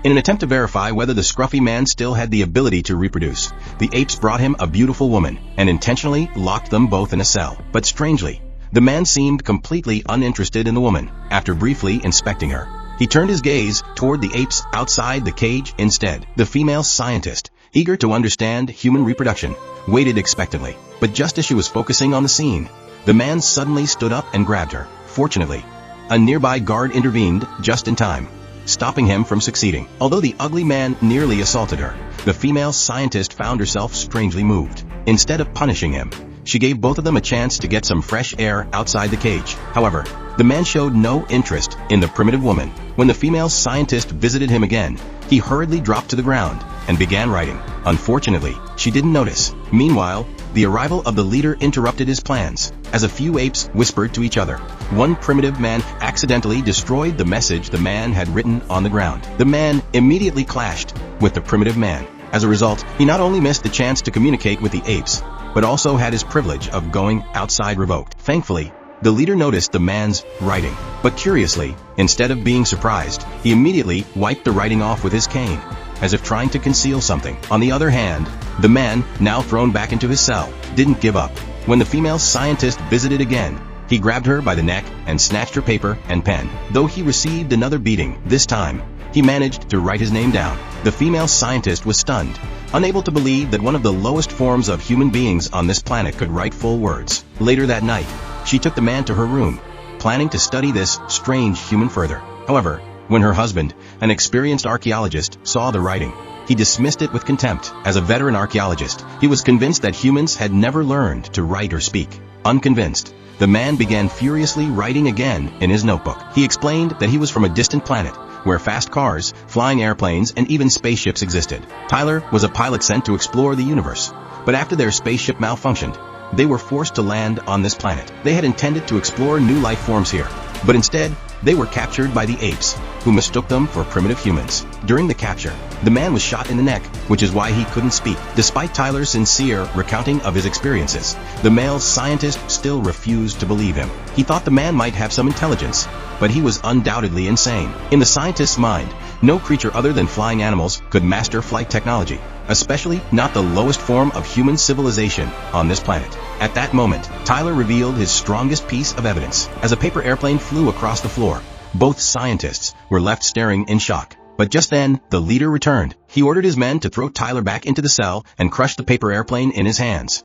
In an attempt to verify whether the scruffy man still had the ability to reproduce, the apes brought him a beautiful woman and intentionally locked them both in a cell. But strangely, the man seemed completely uninterested in the woman. After briefly inspecting her, he turned his gaze toward the apes outside the cage instead. The female scientist, eager to understand human reproduction, waited expectantly. But just as she was focusing on the scene, the man suddenly stood up and grabbed her. Fortunately, a nearby guard intervened just in time, stopping him from succeeding. Although the ugly man nearly assaulted her, the female scientist found herself strangely moved. Instead of punishing him, she gave both of them a chance to get some fresh air outside the cage. However, the man showed no interest in the primitive woman. When the female scientist visited him again, he hurriedly dropped to the ground and began writing. Unfortunately, she didn't notice. Meanwhile, the arrival of the leader interrupted his plans. As a few apes whispered to each other, one primitive man accidentally destroyed the message the man had written on the ground. The man immediately clashed with the primitive man. As a result, he not only missed the chance to communicate with the apes, but also had his privilege of going outside revoked. Thankfully, the leader noticed the man's writing, but curiously, instead of being surprised, he immediately wiped the writing off with his cane, as if trying to conceal something. On the other hand, the man, now thrown back into his cell, didn't give up. When the female scientist visited again, he grabbed her by the neck and snatched her paper and pen. Though he received another beating, this time, he managed to write his name down. The female scientist was stunned, unable to believe that one of the lowest forms of human beings on this planet could write full words. Later that night, she took the man to her room, planning to study this strange human further. However, when her husband, an experienced archaeologist, saw the writing, he dismissed it with contempt. As a veteran archaeologist, he was convinced that humans had never learned to write or speak. Unconvinced, the man began furiously writing again in his notebook. He explained that he was from a distant planet, where fast cars, flying airplanes, and even spaceships existed. Tyler was a pilot sent to explore the universe, but after their spaceship malfunctioned, they were forced to land on this planet. They had intended to explore new life forms here, but instead, they were captured by the apes, who mistook them for primitive humans. During the capture, the man was shot in the neck, which is why he couldn't speak. Despite Tyler's sincere recounting of his experiences, the male scientist still refused to believe him. He thought the man might have some intelligence, but he was undoubtedly insane. In the scientist's mind, no creature other than flying animals could master flight technology, especially not the lowest form of human civilization on this planet. At that moment, Tyler revealed his strongest piece of evidence. As a paper airplane flew across the floor, both scientists were left staring in shock. But just then, the leader returned. He ordered his men to throw Tyler back into the cell and crush the paper airplane in his hands.